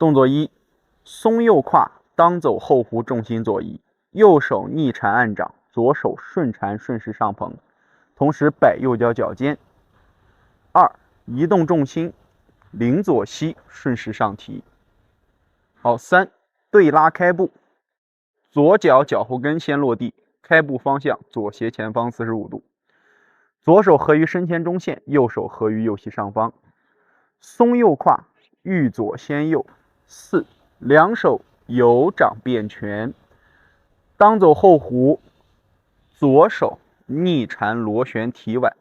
动作一，松右胯，当走后弧，重心左移，右手逆缠按掌，左手顺缠顺势上捧，同时摆右脚脚尖。2，移动重心，领左膝，顺势上提。好，3，对拉开步，左脚脚后跟先落地，开步方向左斜前方45度，左手合于身前中线，右手合于右膝上方。松右胯，欲左先右。4，两手由掌变拳，当走后弧，左手逆缠螺旋提腕，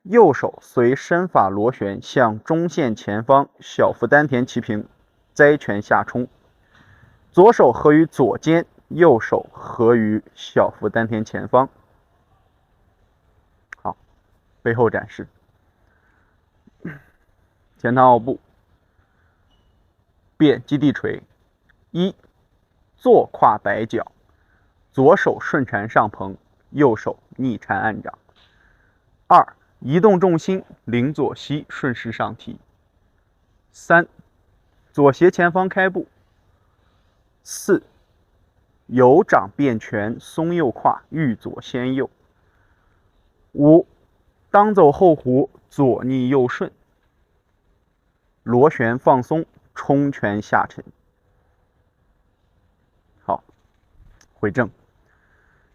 右手随身法螺旋向中线前方小腹丹田齐平，摘拳下冲。左手合于左肩，右手合于小腹丹田前方。好，背后展示。前趟奥步，变基地锤。1，坐胯摆脚，左手顺缠上捧，右手逆缠按掌。2，移动重心，领左膝，顺势上提。3，左斜前方开步。4，由掌变拳，松右胯，欲左先右。5，当走后弧，左逆右顺，螺旋放松，冲拳下沉。好，回正。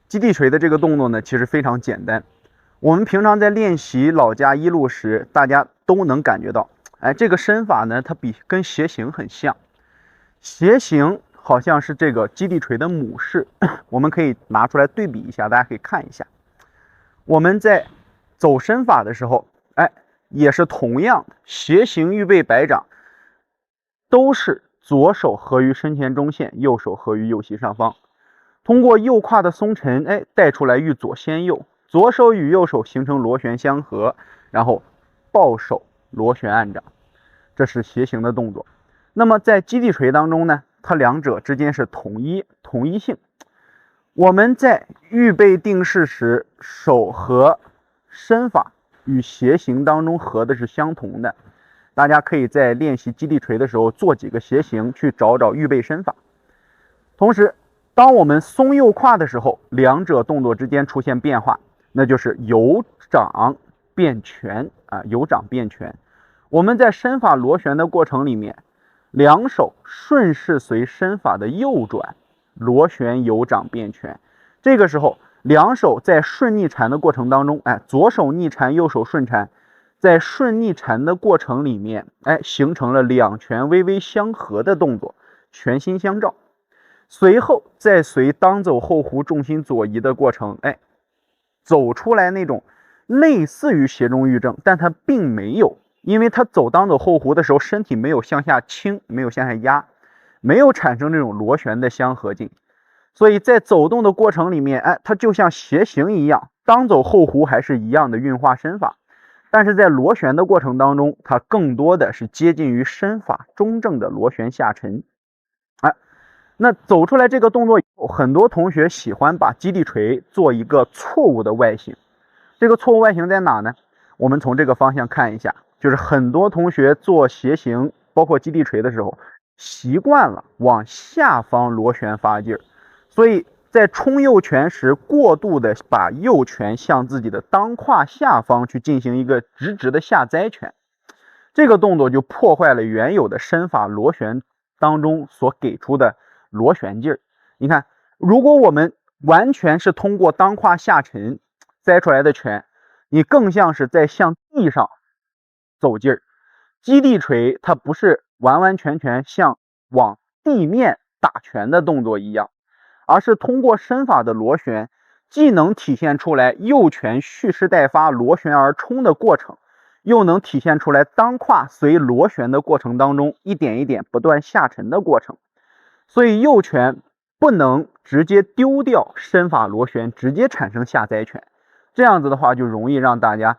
基地锤的这个动作呢，其实非常简单。我们平常在练习老家一路时，大家都能感觉到，这个身法呢，它跟斜形很像。斜形好像是这个基地锤的母式，我们可以拿出来对比一下，大家可以看一下。我们在走身法的时候，也是同样斜形预备摆掌，都是左手合于身前中线，右手合于右膝上方。通过右胯的松沉，带出来欲左先右，左手与右手形成螺旋相合，然后抱手螺旋按掌，这是斜形的动作。那么在基地锤当中呢，它两者之间是统一性。我们在预备定式时，手和身法与斜形当中合的是相同的。大家可以在练习基地锤的时候做几个斜形，去找找预备身法。同时，当我们松右胯的时候，两者动作之间出现变化，那就是由掌变拳由掌变拳。我们在身法螺旋的过程里面，两手顺势随身法的右转，螺旋由掌变拳。这个时候，两手在顺逆缠的过程当中，左手逆缠，右手顺缠，在顺逆缠的过程里面，形成了两拳微微相合的动作，拳心相照。随后再随当走后弧，重心左移的过程，走出来那种类似于斜中预正，但它并没有，因为它走当走后弧的时候，身体没有向下倾，没有向下压，没有产生这种螺旋的相合劲，所以在走动的过程里面，它就像斜形一样，当走后弧还是一样的运化身法，但是在螺旋的过程当中，它更多的是接近于身法中正的螺旋下沉。那走出来这个动作以后，很多同学喜欢把基地锤做一个错误的外形。这个错误外形在哪呢？我们从这个方向看一下，就是很多同学做斜形，包括基地锤的时候，习惯了往下方螺旋发劲儿，所以在冲右拳时，过度的把右拳向自己的当胯下方去进行一个直直的下摘拳，这个动作就破坏了原有的身法螺旋当中所给出的螺旋劲儿。你看，如果我们完全是通过当胯下沉摘出来的拳，你更像是在向地上走劲儿。基地锤它不是完完全全像往地面打拳的动作一样，而是通过身法的螺旋，既能体现出来右拳蓄势待发，螺旋而冲的过程，又能体现出来当胯随螺旋的过程当中一点一点不断下沉的过程。所以右拳不能直接丢掉身法螺旋，直接产生下摘拳，这样子的话就容易让大家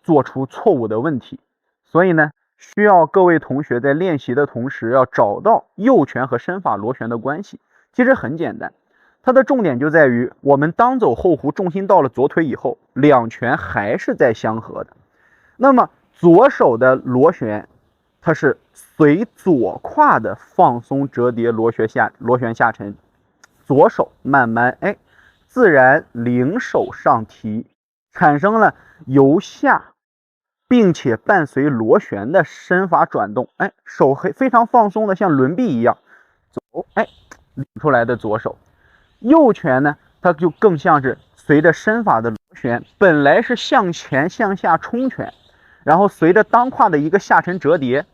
做出错误的问题。所以呢，需要各位同学在练习的同时要找到右拳和身法螺旋的关系。其实很简单，它的重点就在于我们当走后弧，重心到了左腿以后，两拳还是在相合的。那么左手的螺旋它是随左胯的放松折叠螺旋下沉，左手慢慢自然领手上提，产生了由下并且伴随螺旋的身法转动，手非常放松的像轮臂一样走，领出来的左手。右拳呢，它就更像是随着身法的螺旋，本来是向前向下冲拳，然后随着当胯的一个下沉折叠，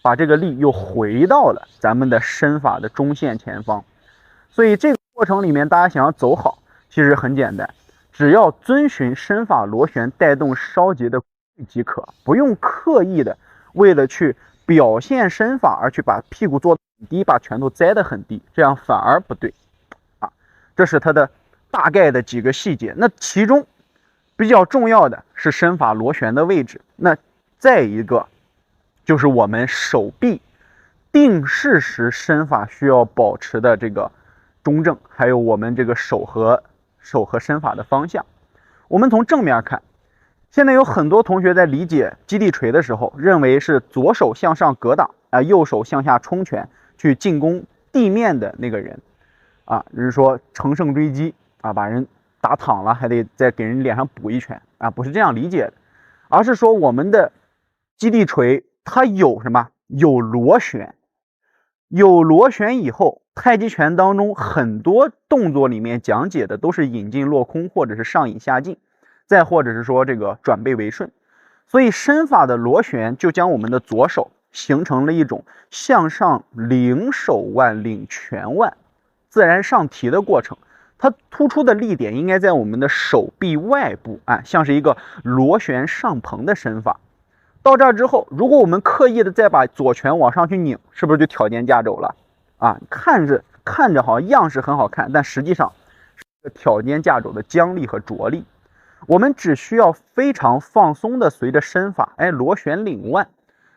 把这个力又回到了咱们的身法的中线前方。所以这个过程里面，大家想要走好，其实很简单，只要遵循身法螺旋带动稍节的即可，不用刻意的为了去表现身法而去把屁股做很低，把拳头栽得很低，这样反而不对啊。这是它的大概的几个细节。那其中比较重要的是身法螺旋的位置，那再一个就是我们手臂定势时身法需要保持的这个中正，还有我们这个手和身法的方向。我们从正面看，现在有很多同学在理解击地锤的时候，认为是左手向上格挡右手向下冲拳去进攻地面的那个人就是说乘胜追击把人打躺了，还得再给人脸上补一拳不是这样理解的，而是说我们的击地锤它有什么？有螺旋。有螺旋以后，太极拳当中很多动作里面讲解的都是引进落空，或者是上引下进，再或者是说这个转背为顺。所以身法的螺旋就将我们的左手形成了一种向上领手腕、领拳腕自然上提的过程。它突出的力点应该在我们的手臂外部像是一个螺旋上蓬的身法。到这儿之后，如果我们刻意的再把左拳往上去拧，是不是就挑肩架肘了看着好像样式很好看，但实际上是挑肩架肘的僵力和着力。我们只需要非常放松的随着身法螺旋领腕，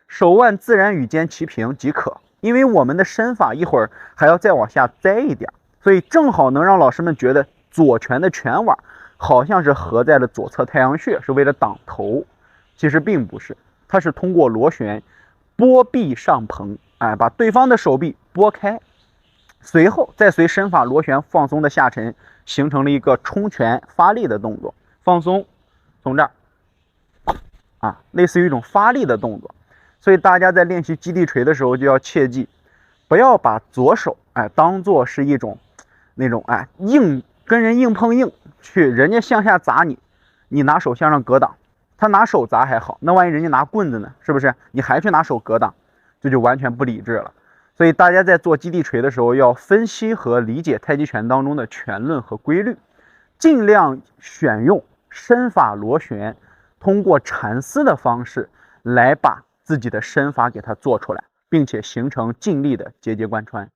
手腕自然与肩齐平即可。因为我们的身法一会儿还要再往下栽一点，所以正好能让老师们觉得左拳的拳腕好像是合在了左侧太阳穴，是为了挡头，其实并不是。它是通过螺旋拨臂上蓬，把对方的手臂拨开，随后再随身法螺旋放松的下沉，形成了一个冲拳发力的动作。放松，从这儿类似于一种发力的动作。所以大家在练习击地锤的时候就要切记，不要把左手当做是一种那种跟人硬碰硬，去人家向下砸你拿手向上格挡。他拿手砸还好，那万一人家拿棍子呢？是不是？你还去拿手格挡，这就完全不理智了。所以大家在做击地锤的时候，要分析和理解太极拳当中的拳论和规律，尽量选用身法螺旋，通过缠丝的方式来把自己的身法给它做出来，并且形成劲力的节节贯穿。